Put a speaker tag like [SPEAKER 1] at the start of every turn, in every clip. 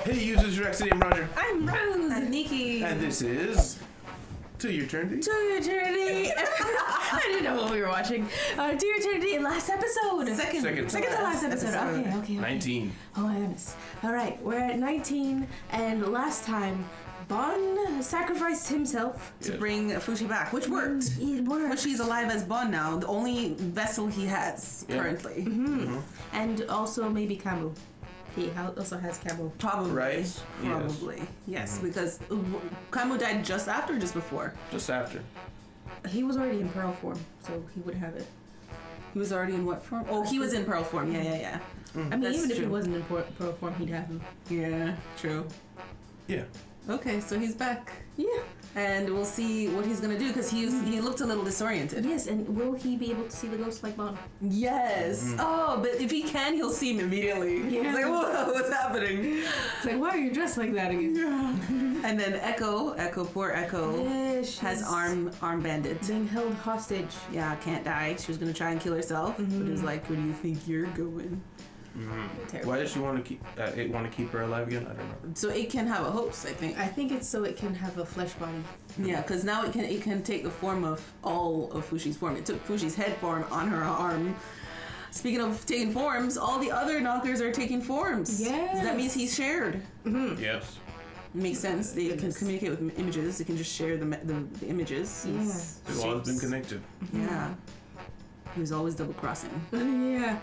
[SPEAKER 1] Hey users, Rex, I'm Roger.
[SPEAKER 2] I'm Rose and Nikki.
[SPEAKER 1] And this is To Your Eternity.
[SPEAKER 2] To Your Eternity. I didn't know what we were watching. To Your Eternity, last episode.
[SPEAKER 1] Second
[SPEAKER 2] to last episode. Okay.
[SPEAKER 1] 19.
[SPEAKER 2] Oh my goodness. Alright, we're at 19, and last time, Bon sacrificed himself
[SPEAKER 3] to bring Fushi back, which worked.
[SPEAKER 2] It worked.
[SPEAKER 3] Fushi's alive as Bon now, the only vessel he has currently.
[SPEAKER 2] Mm-hmm. And also maybe Camu. He also has Camu.
[SPEAKER 3] Probably.
[SPEAKER 1] Right?
[SPEAKER 3] Probably. Yes, because Camu died just after or just before?
[SPEAKER 1] Just after.
[SPEAKER 2] He was already in Pearl form, so he would have it.
[SPEAKER 3] He was already in what form? Oh, he was in Pearl form. Yeah.
[SPEAKER 2] I mean, even if he wasn't in Pearl form, he'd have him.
[SPEAKER 3] Yeah, true.
[SPEAKER 1] Yeah.
[SPEAKER 3] Okay, so he's back.
[SPEAKER 2] Yeah.
[SPEAKER 3] And we'll see what he's gonna do, because he looked a little disoriented.
[SPEAKER 2] Yes, and will he be able to see the ghost like Bon?
[SPEAKER 3] Yes. Mm-hmm. Oh, but if he can, he'll see him immediately.
[SPEAKER 2] Yeah.
[SPEAKER 3] He's like, whoa, what's happening?
[SPEAKER 2] It's like, why are you dressed like that again?
[SPEAKER 3] Yeah. And then poor Echo, has arm banded.
[SPEAKER 2] Being held hostage.
[SPEAKER 3] Yeah, can't die. She was gonna try and kill herself, but it was like, where do you think you're going?
[SPEAKER 1] Mm-hmm. Why does she want to keep her alive again? I don't remember.
[SPEAKER 3] So it can have a host, I think.
[SPEAKER 2] I think it's so it can have a flesh body.
[SPEAKER 3] Yeah, because now it can take the form of all of Fushi's form. It took Fushi's head form on her arm. Speaking of taking forms, all the other knockers are taking forms.
[SPEAKER 2] Yes.
[SPEAKER 3] So that means he's shared.
[SPEAKER 1] Mm-hmm. Yes.
[SPEAKER 3] Makes sense. They can communicate with images. They can just share the images.
[SPEAKER 2] Yeah.
[SPEAKER 1] They've always been connected.
[SPEAKER 3] Yeah. He was always double crossing.
[SPEAKER 2] Yeah.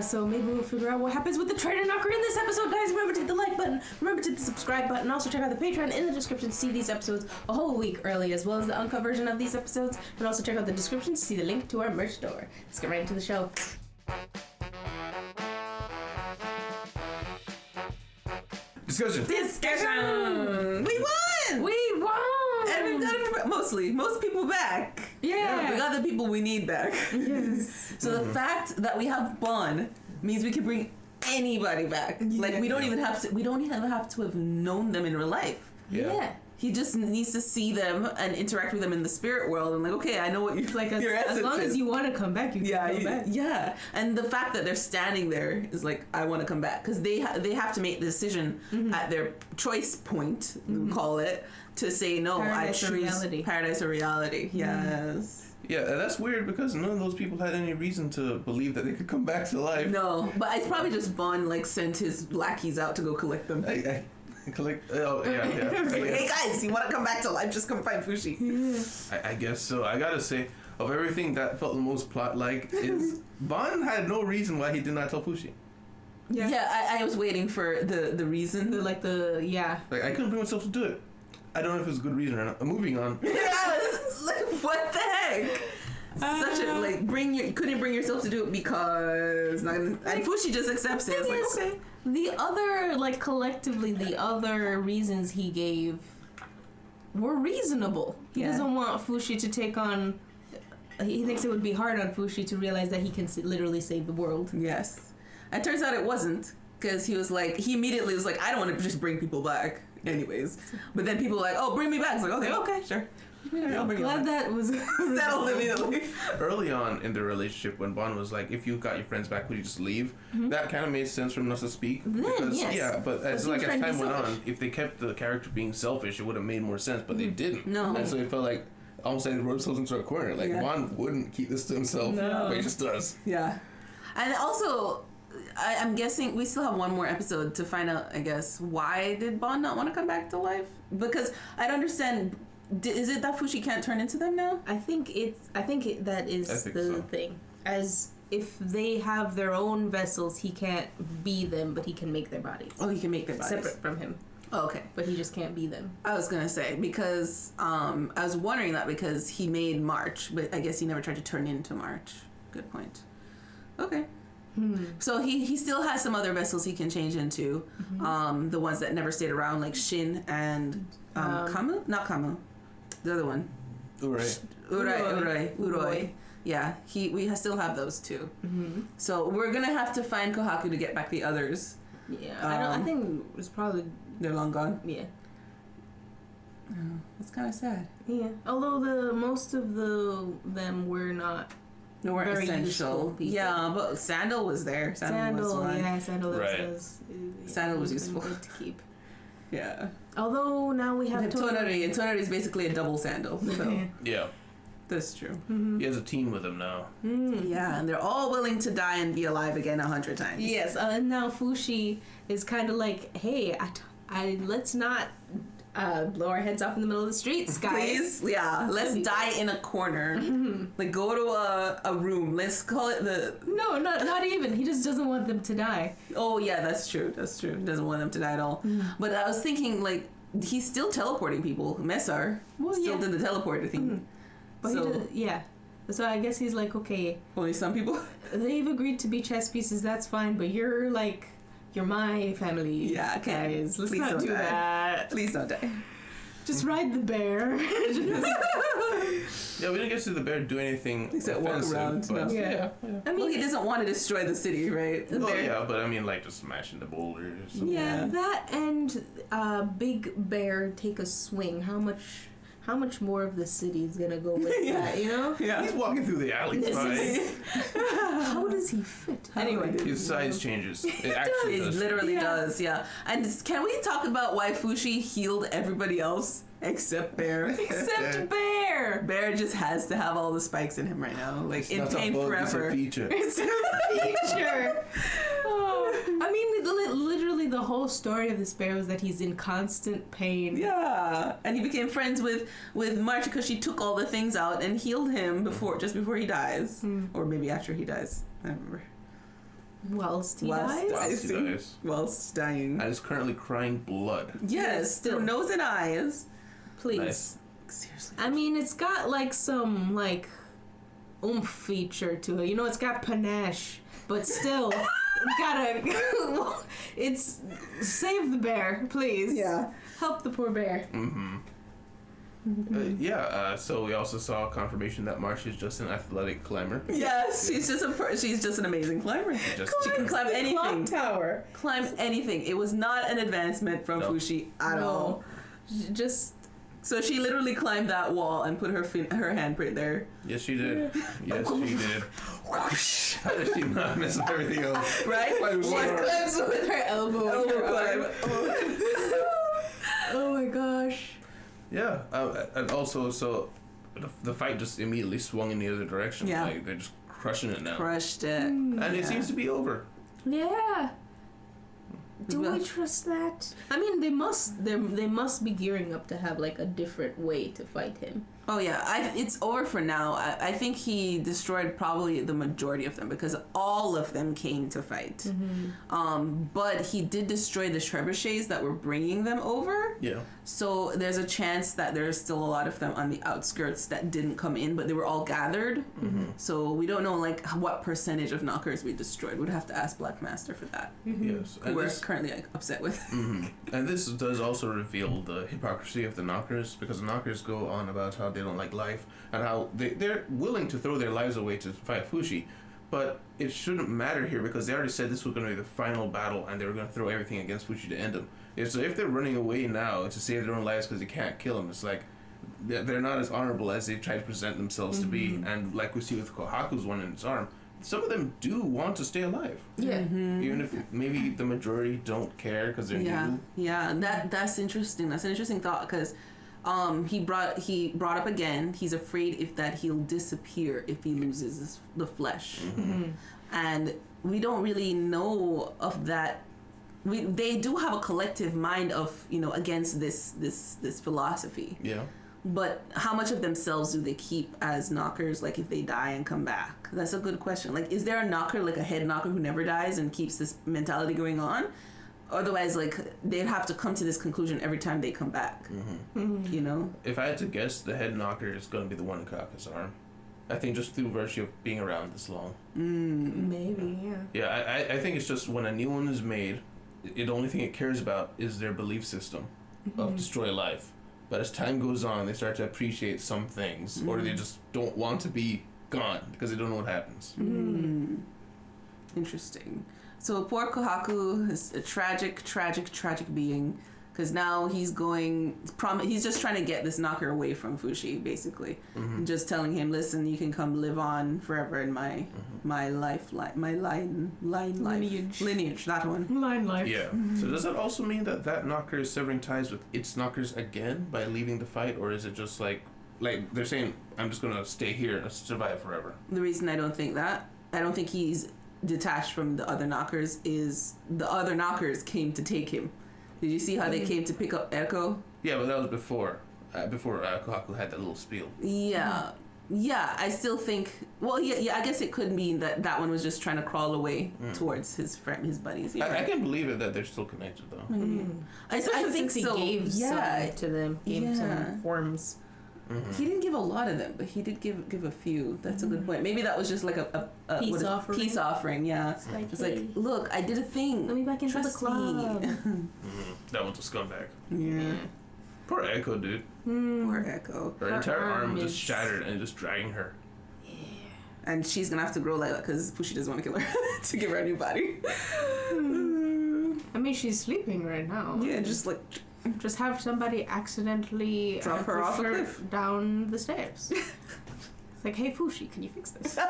[SPEAKER 2] So maybe we'll figure out what happens with the trader knocker in this episode, guys. Remember to hit the like button. Remember to hit the subscribe button. Also check out the Patreon in the description to see these episodes a whole week early, as well as the uncut version of these episodes. And also check out the description to see the link to our merch store. Let's get right into the show.
[SPEAKER 1] Discussion.
[SPEAKER 3] We won!
[SPEAKER 2] We won!
[SPEAKER 3] And we've got it most people back.
[SPEAKER 2] Yeah.
[SPEAKER 3] We got the people we need back.
[SPEAKER 2] Yes.
[SPEAKER 3] So the fact that we have Bon means we can bring anybody back. Yeah. Like we don't even have to have known them in real life.
[SPEAKER 2] Yeah.
[SPEAKER 3] He just needs to see them and interact with them in the spirit world. And like, okay, I know what you're like.
[SPEAKER 2] As long as you want to come back, you can come back.
[SPEAKER 3] Yeah, and the fact that they're standing there is like, I want to come back, because they have to make the decision at their choice point, call it, to say no.
[SPEAKER 2] Paradise
[SPEAKER 3] I choose
[SPEAKER 2] or reality.
[SPEAKER 3] Paradise or reality. Yes.
[SPEAKER 1] Yeah, that's weird because none of those people had any reason to believe that they could come back to life.
[SPEAKER 3] No, but it's probably just Bon like sent his lackeys out to go collect them.
[SPEAKER 1] I collect. Oh yeah.
[SPEAKER 3] Hey guys, you want to come back to life? Just come find Fushi.
[SPEAKER 1] I guess so. I gotta say, of everything that felt the most plot-like, is Bon had no reason why he did not tell Fushi.
[SPEAKER 3] Yeah, I was waiting for the reason.
[SPEAKER 1] Like I couldn't bring myself to do it. I don't know if it was a good reason or not. Moving on.
[SPEAKER 3] Yeah, like what the heck? Such a you couldn't bring yourself to do it because and Fushi just accepts it. It's like, okay.
[SPEAKER 2] The other, collectively, the other reasons he gave were reasonable. He doesn't want Fushi to take on. He thinks it would be hard on Fushi to realize that he can literally save the world.
[SPEAKER 3] Yes, and it turns out it wasn't, because he immediately was like, I don't want to just bring people back, anyways. But then people were like, oh, bring me back. It's like, okay, sure.
[SPEAKER 2] I'm glad that was
[SPEAKER 3] settled immediately.
[SPEAKER 1] Early on in the relationship, when Bon was like, if you got your friends back, would you just leave? That kind of made sense for him not to speak. Yeah, but as time went on, if they kept the character being selfish, it would have made more sense, but they didn't.
[SPEAKER 3] No.
[SPEAKER 1] And so it felt like almost like they wrote themselves into a corner. Like, Bon wouldn't keep this to himself, but he just does.
[SPEAKER 3] Yeah. And also, I'm guessing we still have one more episode to find out, I guess, why did Bon not want to come back to life? Because I don't understand. Is it that Fushi can't turn into them now?
[SPEAKER 2] I think that is the thing. As if they have their own vessels, he can't be them, but he can make their bodies.
[SPEAKER 3] Oh, he can make their bodies
[SPEAKER 2] separate from him.
[SPEAKER 3] Oh, okay,
[SPEAKER 2] but he just can't be them.
[SPEAKER 3] I was gonna say, because I was wondering that because he made March, but I guess he never tried to turn into March. Good point. Okay. So he still has some other vessels he can change into. The ones that never stayed around, like Shin and Kamu? Not Kamu. The other one. Uroi. Yeah, we still have those two. So we're gonna have to find Kohaku to get back the others.
[SPEAKER 2] Yeah, I think it's probably
[SPEAKER 3] they're long gone.
[SPEAKER 2] Yeah.
[SPEAKER 3] Oh, that's kind of sad.
[SPEAKER 2] Yeah, although most of them were not
[SPEAKER 3] They weren't
[SPEAKER 2] very
[SPEAKER 3] essential.
[SPEAKER 2] people.
[SPEAKER 3] Yeah, but Sandal was there. Sandal was one.
[SPEAKER 2] Yeah, Sandal
[SPEAKER 1] Right.
[SPEAKER 3] Sandal was useful.
[SPEAKER 2] Good to keep.
[SPEAKER 3] Yeah.
[SPEAKER 2] Although now we have
[SPEAKER 3] Tonari, and Tonari is basically a double Sandal. So
[SPEAKER 1] Yeah.
[SPEAKER 3] that's true.
[SPEAKER 2] Mm-hmm.
[SPEAKER 1] He has a team with him now.
[SPEAKER 3] Yeah, and they're all willing to die and be alive again 100 times.
[SPEAKER 2] Yes, and now Fushi is kind of like, hey, I let's not blow our heads off in the middle of the streets, guys.
[SPEAKER 3] Please, yeah, let's die in a corner. Like, go to a room. Let's call it the...
[SPEAKER 2] No, not even. He just doesn't want them to die.
[SPEAKER 3] Oh, yeah, that's true. That's true. He doesn't want them to die at all. But I was thinking, like, he's still teleporting people. Messar still did the teleporter thing.
[SPEAKER 2] But
[SPEAKER 3] So,
[SPEAKER 2] yeah. So I guess he's like, okay,
[SPEAKER 3] only some people?
[SPEAKER 2] they've agreed to be chess pieces, that's fine, but you're my family.
[SPEAKER 3] Yeah, okay.
[SPEAKER 2] Guys, let's
[SPEAKER 3] Please
[SPEAKER 2] not
[SPEAKER 3] don't
[SPEAKER 2] do
[SPEAKER 3] die.
[SPEAKER 2] that.
[SPEAKER 3] Please don't die.
[SPEAKER 2] Just ride the bear.
[SPEAKER 1] Yeah, we didn't get to see the bear do anything
[SPEAKER 3] Except walk
[SPEAKER 1] offensive,
[SPEAKER 3] around,
[SPEAKER 1] but
[SPEAKER 3] no.
[SPEAKER 2] Yeah. I mean,
[SPEAKER 3] Well, he doesn't want to destroy the city, right?
[SPEAKER 2] the
[SPEAKER 1] Oh
[SPEAKER 2] bear.
[SPEAKER 1] yeah, but I mean, like just smashing the boulders.
[SPEAKER 2] Yeah,
[SPEAKER 3] Yeah.
[SPEAKER 2] that and Big Bear take a swing. How much more of the city is gonna go with that? You know?
[SPEAKER 3] Yeah.
[SPEAKER 1] He's walking through the alley.
[SPEAKER 2] This
[SPEAKER 1] Fine.
[SPEAKER 2] is- How does he fit? Anyway,
[SPEAKER 1] His size changes. It actually
[SPEAKER 3] It
[SPEAKER 1] does.
[SPEAKER 3] literally
[SPEAKER 2] Yeah.
[SPEAKER 3] does, yeah. And can we talk about why Fushi healed everybody else except Bear?
[SPEAKER 2] except Bear.
[SPEAKER 3] Bear just has to have all the spikes in him right now, like
[SPEAKER 1] It's
[SPEAKER 3] in
[SPEAKER 1] not a
[SPEAKER 3] pain
[SPEAKER 1] bug,
[SPEAKER 3] forever.
[SPEAKER 1] It's a feature.
[SPEAKER 2] It's a feature. Oh, I mean, literally the whole story of this bear was that he's in constant pain.
[SPEAKER 3] Yeah, and he became friends with March because she took all the things out and healed him just before he dies, or maybe after he dies. I don't remember.
[SPEAKER 2] Whilst he
[SPEAKER 3] Whilst
[SPEAKER 2] dies.
[SPEAKER 1] Whilst he dies.
[SPEAKER 3] Whilst dying.
[SPEAKER 1] And is currently crying blood.
[SPEAKER 3] Yes,
[SPEAKER 2] still.
[SPEAKER 3] through nose and eyes.
[SPEAKER 2] Please.
[SPEAKER 1] Nice.
[SPEAKER 3] Seriously.
[SPEAKER 2] I mean, it's got like some like oomph feature to it. You know, it's got panache, but still, it's save the bear, please.
[SPEAKER 3] Yeah.
[SPEAKER 2] Help the poor bear.
[SPEAKER 1] So we also saw confirmation that Marsh is just an athletic climber.
[SPEAKER 3] Yes, she's just an amazing climber. She can climb anything.
[SPEAKER 2] Clock tower.
[SPEAKER 3] Climb anything. It was not an advancement from
[SPEAKER 1] No.
[SPEAKER 3] Fushi at all.
[SPEAKER 2] Just
[SPEAKER 3] So she literally climbed that wall and put her handprint there.
[SPEAKER 1] Yes, she did. Yes, she did. How did she not miss everything else?
[SPEAKER 3] Right?
[SPEAKER 1] She
[SPEAKER 2] climbs with her elbow.
[SPEAKER 3] Elbow climb.
[SPEAKER 2] Oh my gosh.
[SPEAKER 1] Yeah, and also, so the fight just immediately swung in the other direction.
[SPEAKER 3] Yeah.
[SPEAKER 1] Like, they're just crushing it now.
[SPEAKER 3] Crushed it.
[SPEAKER 1] And
[SPEAKER 3] Yeah.
[SPEAKER 1] it seems to be over.
[SPEAKER 2] Yeah. Do
[SPEAKER 3] Well-
[SPEAKER 2] we trust that? I mean, they must be gearing up to have like a different way to fight him.
[SPEAKER 3] Oh yeah, it's over for now. I think he destroyed probably the majority of them because all of them came to fight. But he did destroy the trebuchets that were bringing them over.
[SPEAKER 1] Yeah.
[SPEAKER 3] So there's a chance that there's still a lot of them on the outskirts that didn't come in, but they were all gathered. So we don't know like what percentage of knockers we destroyed. We'd have to ask Black Master for that.
[SPEAKER 1] Yes.
[SPEAKER 3] Who we're currently like, upset with.
[SPEAKER 1] And this does also reveal the hypocrisy of the knockers, because the knockers go on about how they don't like life and how they're willing to throw their lives away to fight Fushi, but it shouldn't matter here because they already said this was going to be the final battle and they were going to throw everything against Fushi to end him. So if they're running away now to save their own lives because they can't kill him, it's like they're not as honorable as they try to present themselves to be. And like we see with Kohaku's one in his arm, some of them do want to stay alive.
[SPEAKER 2] Yeah.
[SPEAKER 1] Even if maybe the majority don't care because they're new.
[SPEAKER 3] Yeah, that's interesting. That's an interesting thought because he brought up again. He's afraid that he'll disappear if he loses the flesh, and we don't really know of that. They do have a collective mind of against this philosophy.
[SPEAKER 1] Yeah.
[SPEAKER 3] But how much of themselves do they keep as knockers? Like if they die and come back, that's a good question. Like, is there a knocker, like a head knocker, who never dies and keeps this mentality going on? Otherwise, like they'd have to come to this conclusion every time they come back.
[SPEAKER 1] If I had to guess, the head knocker is going to be the one in Kaka's arm. I think just through virtue of being around this long.
[SPEAKER 2] Maybe, yeah.
[SPEAKER 1] Yeah, I think it's just when a new one is made, the only thing it cares about is their belief system of destroy life. But as time goes on, they start to appreciate some things, or they just don't want to be gone because they don't know what happens.
[SPEAKER 3] Interesting. So poor Kohaku is a tragic being because now he's just trying to get this knocker away from Fushi, basically. And just telling him, listen, you can come live on forever in my lineage, that one.
[SPEAKER 2] Line life.
[SPEAKER 1] Yeah. So does that also mean that knocker is severing ties with its knockers again by leaving the fight, or is it just like they're saying, I'm just gonna stay here and survive forever?
[SPEAKER 3] The reason I don't think he's detached from the other knockers is the other knockers came to take him. Did you see how they came to pick up Echo?
[SPEAKER 1] Yeah, but that was before Kohaku had that little spiel.
[SPEAKER 3] Yeah. Yeah, I still think. Well, yeah. I guess it could mean that one was just trying to crawl away towards his buddies. Yeah.
[SPEAKER 1] I can't believe it that they're still connected though.
[SPEAKER 3] I think
[SPEAKER 2] he
[SPEAKER 3] so.
[SPEAKER 2] gave some to them. Gave some forms.
[SPEAKER 3] He didn't give a lot of them, but he did give a few. That's a good point. Maybe that was just like a peace offering. Yeah, it's like, look, I did a thing.
[SPEAKER 2] Let me back into the club.
[SPEAKER 1] That one's a scumbag.
[SPEAKER 3] Yeah.
[SPEAKER 1] Poor Echo, dude.
[SPEAKER 3] Poor Echo.
[SPEAKER 1] Her entire arm just shattered and just dragging her.
[SPEAKER 3] Yeah. And she's gonna have to grow like that because Fushi doesn't want to kill her to give her a new body.
[SPEAKER 2] I mean, she's sleeping right now.
[SPEAKER 3] Yeah, just
[SPEAKER 2] have somebody accidentally
[SPEAKER 3] drop her off a cliff
[SPEAKER 2] down the stairs. It's like, hey Fushi, can you fix this?
[SPEAKER 3] I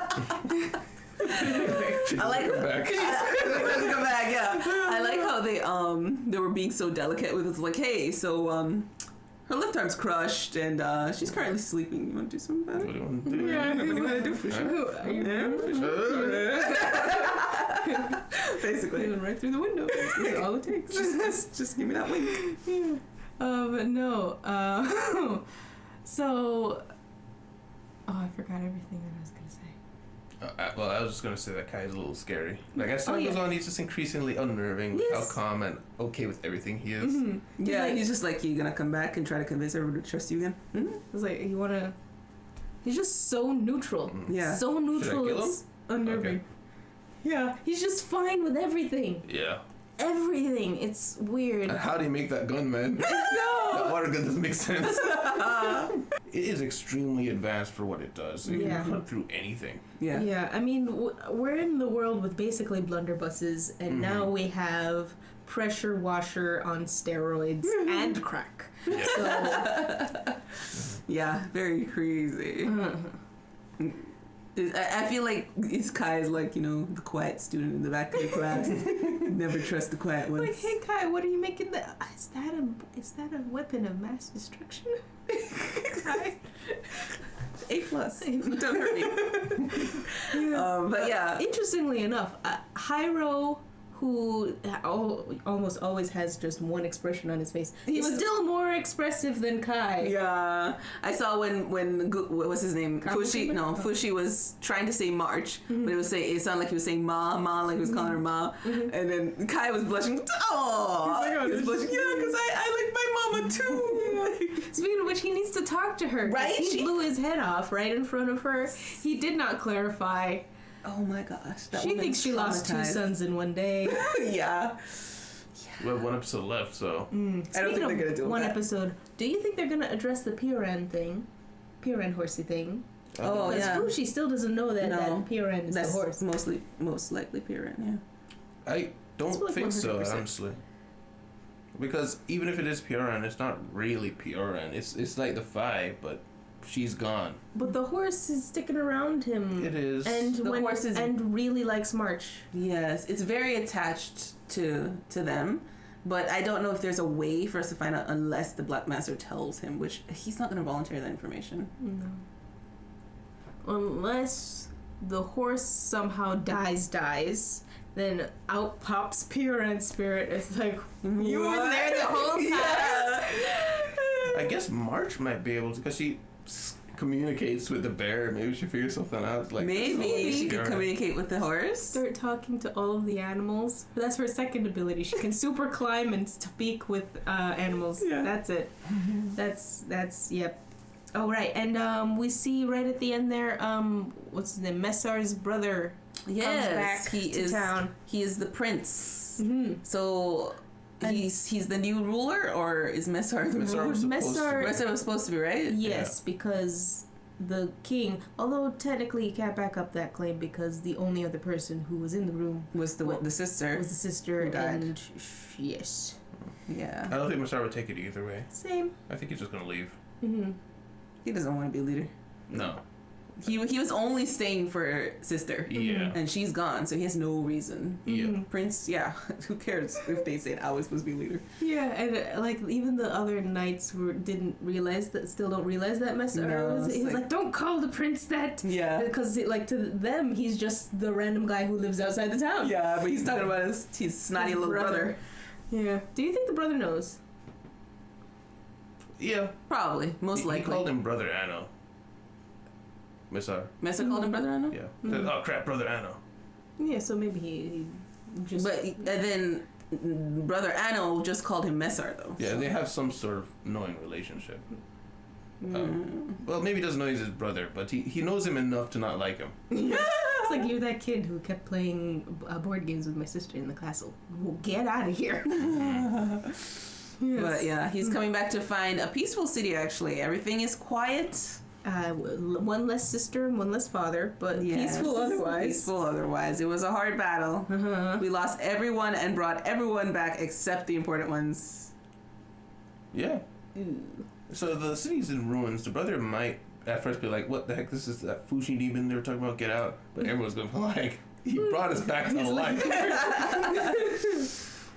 [SPEAKER 3] like her back. Come back, yeah. I like how they were being so delicate with it. Like, hey, so her left arm's crushed and she's currently sleeping. You want to do something about it?
[SPEAKER 1] What do you want to do?
[SPEAKER 3] Yeah, what do you want to do, Fushi? Basically,
[SPEAKER 2] even right through the window.
[SPEAKER 3] That's all it takes. Just give me that wink.
[SPEAKER 2] Yeah. But no. So. Oh, I forgot everything that I was gonna say.
[SPEAKER 1] Well, I was just gonna say that Kai is a little scary. Like as time goes on, he's just increasingly unnerving with how calm and okay with everything he is.
[SPEAKER 3] Yeah, he's just like, you gonna come back and try to convince everyone to trust you again?
[SPEAKER 2] It's like he's just so neutral.
[SPEAKER 3] Yeah,
[SPEAKER 2] so neutral. It's unnerving.
[SPEAKER 1] Okay.
[SPEAKER 2] Yeah, he's just fine with everything.
[SPEAKER 1] Yeah.
[SPEAKER 2] Everything. It's weird.
[SPEAKER 1] How do you make that gun, man?
[SPEAKER 2] No!
[SPEAKER 1] That water gun doesn't make sense. It is extremely advanced for what it does. It can cut through anything.
[SPEAKER 3] Yeah.
[SPEAKER 2] Yeah, I mean, we're in the world with basically blunderbusses, and now we have pressure washer on steroids and crack.
[SPEAKER 1] Yeah.
[SPEAKER 2] So,
[SPEAKER 3] yeah, very crazy. I feel like this Kai is like, the quiet student in the back of the class. Never trust the quiet ones.
[SPEAKER 2] like, hey Kai, what are you making? Is that a weapon of mass destruction? Kai?
[SPEAKER 3] A+. Don't hurt me. But yeah.
[SPEAKER 2] Interestingly enough, Hyro, who almost always has just one expression on his face, he's still more expressive than Kai.
[SPEAKER 3] Yeah, I saw when what was his name? Fushi was trying to say March, but it sounded like he was saying Ma, like he was calling her Ma, and then Kai was blushing. Oh, he was blushing. Yeah, because I like my mama too.
[SPEAKER 2] Speaking of which, he needs to talk to her.
[SPEAKER 3] Right?
[SPEAKER 2] He blew his head off right in front of her. He did not clarify.
[SPEAKER 3] Oh my gosh.
[SPEAKER 2] She thinks she lost 2 sons in one day.
[SPEAKER 3] Yeah.
[SPEAKER 1] We have one episode left, so.
[SPEAKER 3] I don't think they're going to do
[SPEAKER 2] one episode. Do you think they're going to address the Piran thing? Piran horsey thing?
[SPEAKER 3] Oh, yeah.
[SPEAKER 2] Because Fushi still doesn't know that Piran is the horse.
[SPEAKER 3] Most likely Piran, yeah.
[SPEAKER 1] I don't think so, honestly. Because even if it is Piran, it's not really Piran. It's like the Fae, but she's gone.
[SPEAKER 2] But the horse is sticking around him.
[SPEAKER 1] It is.
[SPEAKER 2] And
[SPEAKER 3] the horse is,
[SPEAKER 2] and really likes March.
[SPEAKER 3] Yes, it's very attached to them. But I don't know if there's a way for us to find out unless the Black Master tells him, which he's not going to volunteer that information.
[SPEAKER 2] No. Unless the horse somehow dies, then out pops Piran's spirit. It's like, you were there the whole time.
[SPEAKER 3] Yeah.
[SPEAKER 1] I guess March might be able to, because she communicates with the bear. Maybe she figures something out. Like
[SPEAKER 3] maybe she could communicate with the horse.
[SPEAKER 2] Start talking to all of the animals. That's her second ability. She can super climb and speak with animals. Yeah. That's it. That's yep. Oh right, and we see right at the end there, what's his name? Messar's brother.
[SPEAKER 3] Yes,
[SPEAKER 2] comes back to town.
[SPEAKER 3] He is the prince. Mm-hmm. So. He's the new ruler, or is Messar the ruler? Messar was supposed to be, right?
[SPEAKER 2] Yes, because the king, although technically he can't back up that claim because the only other person who was in the room
[SPEAKER 3] was the sister.
[SPEAKER 2] Was the sister,
[SPEAKER 3] who died.
[SPEAKER 2] and yes.
[SPEAKER 3] Yeah.
[SPEAKER 1] I don't think Masar would take it either way.
[SPEAKER 2] Same.
[SPEAKER 1] I think he's just gonna leave.
[SPEAKER 2] Mm-hmm.
[SPEAKER 3] He doesn't want to be a leader.
[SPEAKER 1] No.
[SPEAKER 3] He was only staying for sister.
[SPEAKER 1] Yeah.
[SPEAKER 3] And she's gone, so he has no reason.
[SPEAKER 1] Yeah.
[SPEAKER 3] Prince, yeah, who cares if they said I was supposed to be leader?
[SPEAKER 2] Yeah, and like even the other knights didn't realize that. Still don't realize that Masar was. He was like, don't call the prince that.
[SPEAKER 3] Yeah.
[SPEAKER 2] Because like to them, he's just the random guy who lives outside the town.
[SPEAKER 3] Yeah, but he's talking about his snotty little brother.
[SPEAKER 2] Yeah. Do you think the brother knows?
[SPEAKER 1] Yeah.
[SPEAKER 3] Probably, most likely.
[SPEAKER 1] He called him Brother Anno. Masar.
[SPEAKER 3] Mesa called him Brother Anno?
[SPEAKER 1] Yeah. Oh crap, Brother Anno.
[SPEAKER 2] Yeah, so maybe he just.
[SPEAKER 3] But and then Brother Anno just called him Messar though.
[SPEAKER 1] Yeah, they have some sort of knowing relationship. Well, maybe he doesn't know he's his brother, but he knows him enough to not like him.
[SPEAKER 2] It's like you're that kid who kept playing board games with my sister in the castle. Well, get out of here. Yes.
[SPEAKER 3] But yeah, he's coming back to find a peaceful city. Actually, everything is quiet.
[SPEAKER 2] One less sister and one less father, but peaceful otherwise.
[SPEAKER 3] Peaceful otherwise. It was a hard battle. We lost everyone and brought everyone back except the important ones.
[SPEAKER 1] Yeah. So the city's in ruins. The brother might at first be like, what the heck, this is that Fushi demon they were talking about, get out. But everyone's going to be like, he brought us back to life.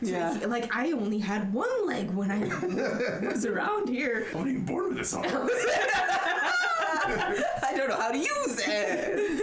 [SPEAKER 2] Yeah. Like, I only had one leg when I was around here.
[SPEAKER 1] I wasn't even born with this arm.
[SPEAKER 3] I don't know how to use it.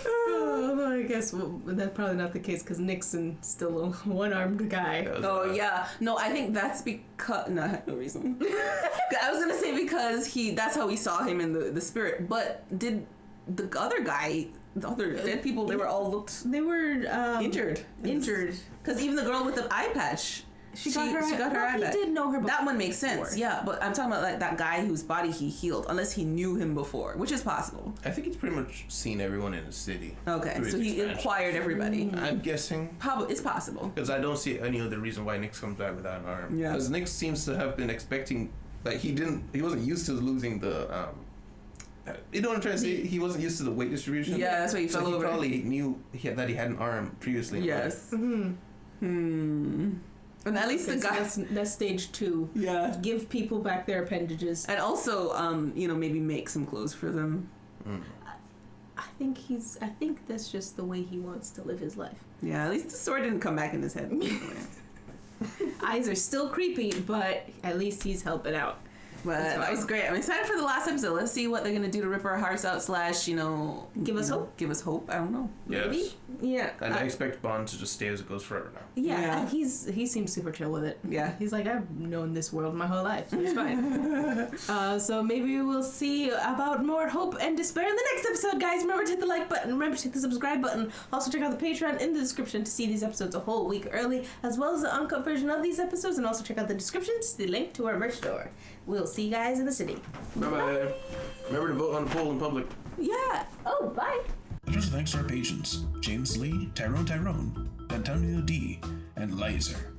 [SPEAKER 2] Oh, I guess that's probably not the case because Nixon's still a one-armed guy.
[SPEAKER 3] Oh, yeah. No, I think that's because... No, I have no reason. I was going to say because that's how we saw him in the spirit. But did the other guy... The other dead people, they were all looked...
[SPEAKER 2] They were...
[SPEAKER 3] injured. Because even the girl with the eye patch... She got her eye patch.
[SPEAKER 2] He did know her before.
[SPEAKER 3] That one makes sense, yeah. But I'm talking about like that guy whose body he healed, unless he knew him before, which is possible.
[SPEAKER 1] I think he's pretty much seen everyone in the city.
[SPEAKER 3] Okay, so he acquired everybody.
[SPEAKER 1] I'm guessing.
[SPEAKER 3] Probably, it's possible.
[SPEAKER 1] Because I don't see any other reason why Nix comes back without an arm.
[SPEAKER 3] Yeah.
[SPEAKER 1] Because Nix seems to have been expecting... Like, he wasn't used to losing the... you know what I'm trying to say? He wasn't used to the weight distribution.
[SPEAKER 3] Yeah, that's why he fell over.
[SPEAKER 1] He probably knew that he had an arm previously.
[SPEAKER 3] Yes. And at least the guy...
[SPEAKER 2] That's stage 2.
[SPEAKER 3] Yeah.
[SPEAKER 2] Give people back their appendages.
[SPEAKER 3] And also, maybe make some clothes for them.
[SPEAKER 2] I think that's just the way he wants to live his life.
[SPEAKER 3] Yeah, at least the sword didn't come back in his head.
[SPEAKER 2] Eyes are still creepy, but at least he's helping out.
[SPEAKER 3] But that was great. I'm excited for the last episode. Let's see what they're going to do to rip our hearts out /
[SPEAKER 2] Give us hope?
[SPEAKER 3] Give us hope. I don't know.
[SPEAKER 1] Yes.
[SPEAKER 2] Maybe? Yeah.
[SPEAKER 1] And I expect Bond to just stay as it goes forever now.
[SPEAKER 2] Yeah. And he seems super chill with it.
[SPEAKER 3] Yeah.
[SPEAKER 2] He's like, I've known this world my whole life. So it's fine. So maybe we'll see about more hope and despair in the next episode, guys. Remember to hit the like button. Remember to hit the subscribe button. Also check out the Patreon in the description to see these episodes a whole week early, as well as the uncut version of these episodes. And also check out the description to see the link to our merch store. We'll see you guys in the city.
[SPEAKER 1] Bye-bye. Remember to vote on the poll in public.
[SPEAKER 2] Yeah. Oh, bye.
[SPEAKER 4] Special thanks to our patrons, James Lee, Tyrone, Antonio D, and Lizer.